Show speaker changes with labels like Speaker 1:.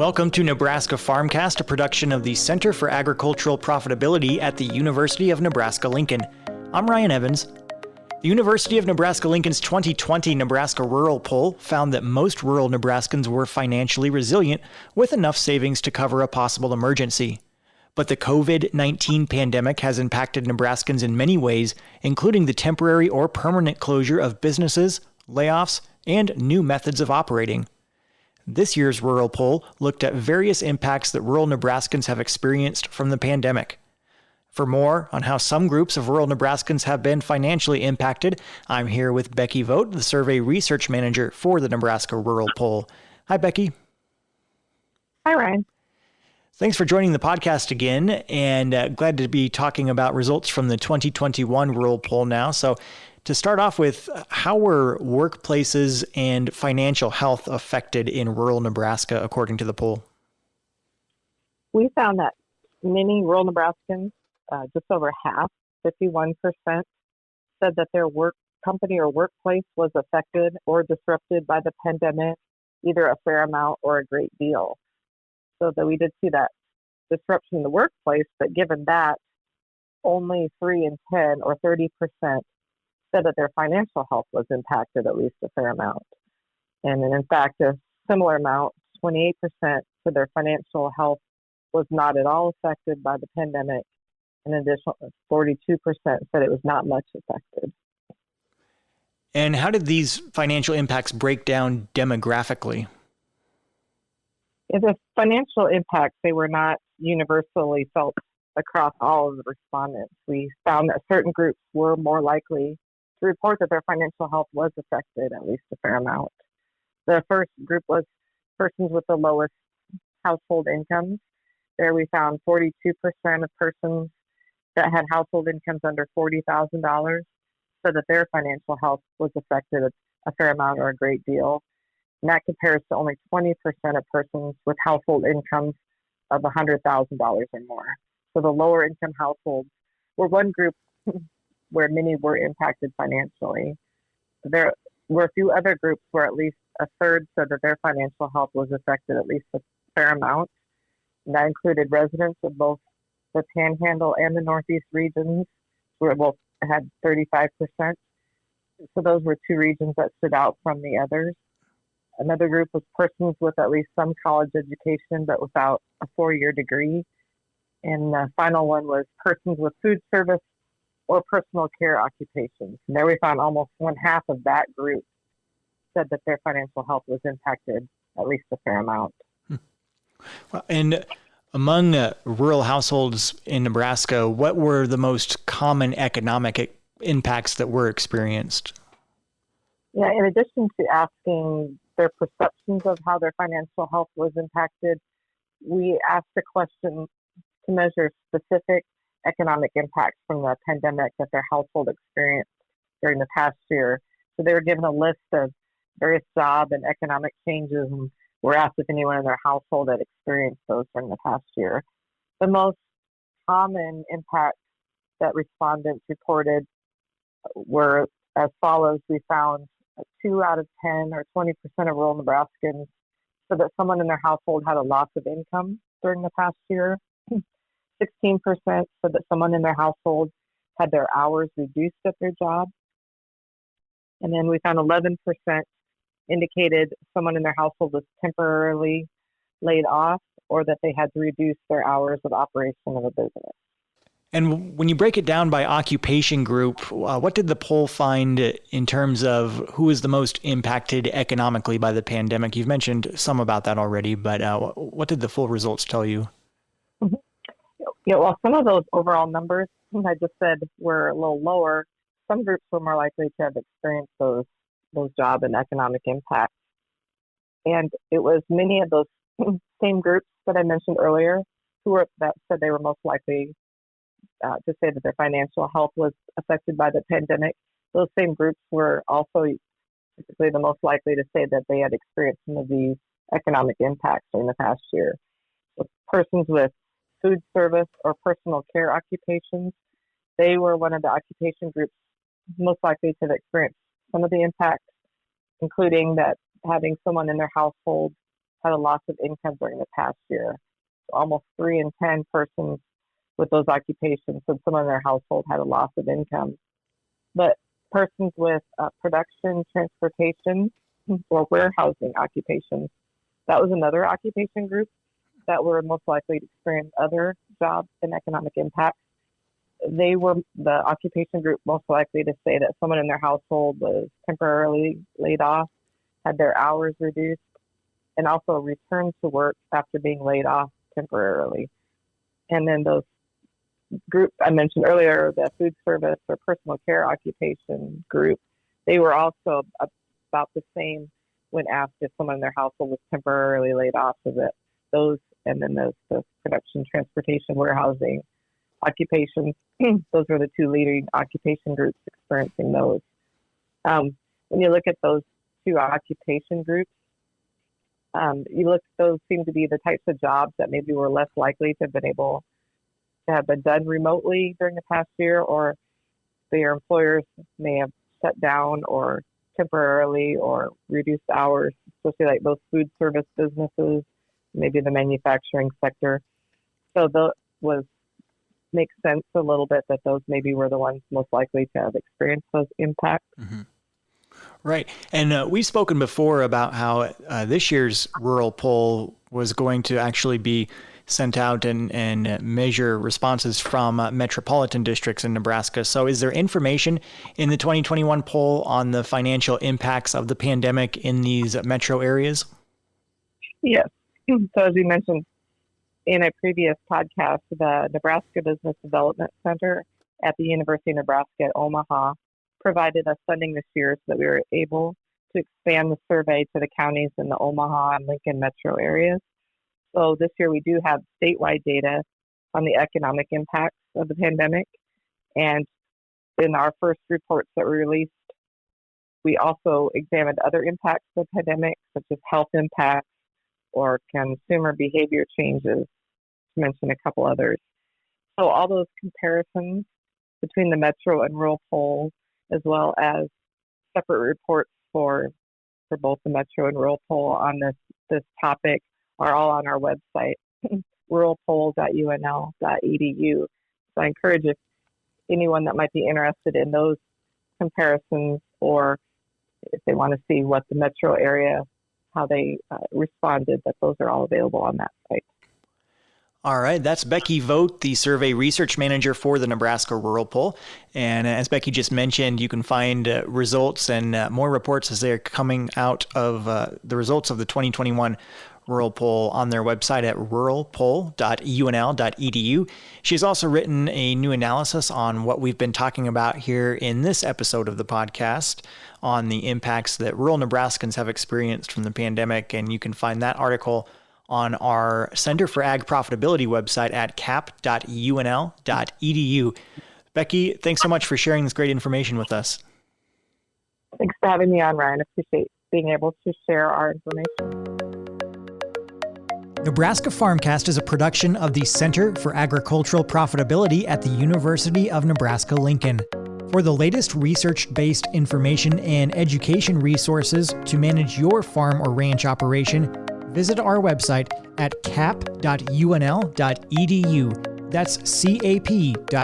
Speaker 1: Welcome to Nebraska Farmcast, a production of the Center for Agricultural Profitability at the University of Nebraska-Lincoln. I'm Ryan Evans. The University of Nebraska-Lincoln's 2020 Nebraska Rural Poll found that most rural Nebraskans were financially resilient with enough savings to cover a possible emergency. But the COVID-19 pandemic has impacted Nebraskans in many ways, including the temporary or permanent closure of businesses, layoffs, and new methods of operating. This year's Rural Poll looked at various impacts that rural Nebraskans have experienced from the pandemic. For more on how some groups of rural Nebraskans have been financially impacted, I'm here with Becky Vogt, the survey research manager for the Nebraska Rural Poll. Hi, Becky.
Speaker 2: Hi, Ryan.
Speaker 1: Thanks for joining the podcast again, and glad to be talking about results from the 2021 Rural Poll now. So to start off with, how were workplaces and financial health affected in rural Nebraska, according to the poll?
Speaker 2: We found that many rural Nebraskans, just over half, 51%, said that their work company or workplace was affected or disrupted by the pandemic, either a fair amount or a great deal. So that we did see that disruption in the workplace, but given that, only 3 in 10 or 30% said that their financial health was impacted at least a fair amount. And in fact, a similar amount, 28%, said their financial health was not at all affected by the pandemic. An additional 42% said it was not much affected.
Speaker 1: And how did these financial impacts break down demographically?
Speaker 2: The financial impacts, they were not universally felt across all of the respondents. We found that certain groups were more likely to report that their financial health was affected, at least a fair amount. The first group was persons with the lowest household incomes. There we found 42% of persons that had household incomes under $40,000 said that their financial health was affected a fair amount or a great deal. And that compares to only 20% of persons with household incomes of $100,000 or more. So the lower income households were one group where many were impacted financially. There were a few other groups where at least a third said that their financial health was affected at least a fair amount. And that included residents of both the Panhandle and the Northeast regions, where both had 35%. So those were two regions that stood out from the others. Another group was persons with at least some college education, but without a 4-year degree. And the final one was persons with food service or personal care occupations. And there we found almost one half of that group said that their financial health was impacted at least a fair amount.
Speaker 1: Well, and among rural households in Nebraska, what were the most common economic impacts that were experienced?
Speaker 2: Yeah, in addition to asking their perceptions of how their financial health was impacted, we asked a question to measure specific economic impacts from the pandemic that their household experienced during the past year. So they were given a list of various job and economic changes, and were asked if anyone in their household had experienced those during the past year. The most common impacts that respondents reported were as follows. We found 2 out of 10 or 20% of rural Nebraskans said that someone in their household had a loss of income during the past year. 16% said that someone in their household had their hours reduced at their job. And then we found 11% indicated someone in their household was temporarily laid off or that they had to reduce their hours of operation of a business.
Speaker 1: And when you break it down by occupation group, what did the poll find in terms of who was the most impacted economically by the pandemic? You've mentioned some about that already, but what did the full results tell you?
Speaker 2: Mm-hmm. Yeah, well, some of those overall numbers I just said were a little lower. Some groups were more likely to have experienced those job and economic impacts. And it was many of those same groups that I mentioned earlier that said they were most likely to say that their financial health was affected by the pandemic. Those same groups were also typically the most likely to say that they had experienced some of these economic impacts during the past year. So persons with food service or personal care occupations, they were one of the occupation groups most likely to have experienced some of the impacts, including that having someone in their household had a loss of income during the past year. Almost 3 in 10 persons with those occupations and someone in their household had a loss of income. But persons with production, transportation, or warehousing occupations, that was another occupation group that were most likely to experience other job and economic impacts. They were the occupation group most likely to say that someone in their household was temporarily laid off, had their hours reduced, and also returned to work after being laid off temporarily. And then those groups I mentioned earlier, the food service or personal care occupation group, they were also about the same when asked if someone in their household was temporarily laid off. So that those, and then those production, transportation, warehousing occupations, those were the 2 leading occupation groups experiencing those. When you look at those 2 occupation groups, those seem to be the types of jobs that maybe were less likely to have been done remotely during the past year, or their employers may have shut down or temporarily or reduced hours, especially like those food service businesses, maybe the manufacturing sector. So makes sense a little bit that those maybe were the ones most likely to have experienced those impacts.
Speaker 1: Mm-hmm. Right. And we've spoken before about how this year's rural poll was going to actually be sent out and measure responses from metropolitan districts in Nebraska. So is there information in the 2021 poll on the financial impacts of the pandemic in these metro areas?
Speaker 2: Yes. So as we mentioned in a previous podcast, the Nebraska Business Development Center at the University of Nebraska at Omaha provided us funding this year so that we were able to expand the survey to the counties in the Omaha and Lincoln metro areas. So this year we do have statewide data on the economic impacts of the pandemic. And in our first reports that were released, we also examined other impacts of the pandemic, such as health impacts or consumer behavior changes, to mention a couple others. So all those comparisons between the metro and rural polls, as well as separate reports for both the metro and rural poll on this topic, are all on our website, ruralpoll.unl.edu. So I encourage anyone that might be interested in those comparisons, or if they want to see what the metro area, how they responded, that those are all available on that site.
Speaker 1: All right, that's Becky Vogt, the survey research manager for the Nebraska Rural Poll. And as Becky just mentioned, you can find results and more reports as they're coming out of the results of the 2021 Rural Poll on their website at ruralpoll.unl.edu. She's also written a new analysis on what we've been talking about here in this episode of the podcast on the impacts that rural Nebraskans have experienced from the pandemic. And you can find that article on our Center for Ag Profitability website at cap.unl.edu. Becky, thanks so much for sharing this great information with us.
Speaker 2: Thanks for having me on, Ryan. I appreciate being able to share our information.
Speaker 1: Nebraska Farmcast is a production of the Center for Agricultural Profitability at the University of Nebraska-Lincoln. For the latest research-based information and education resources to manage your farm or ranch operation, visit our website at cap.unl.edu. That's cap.unl.edu.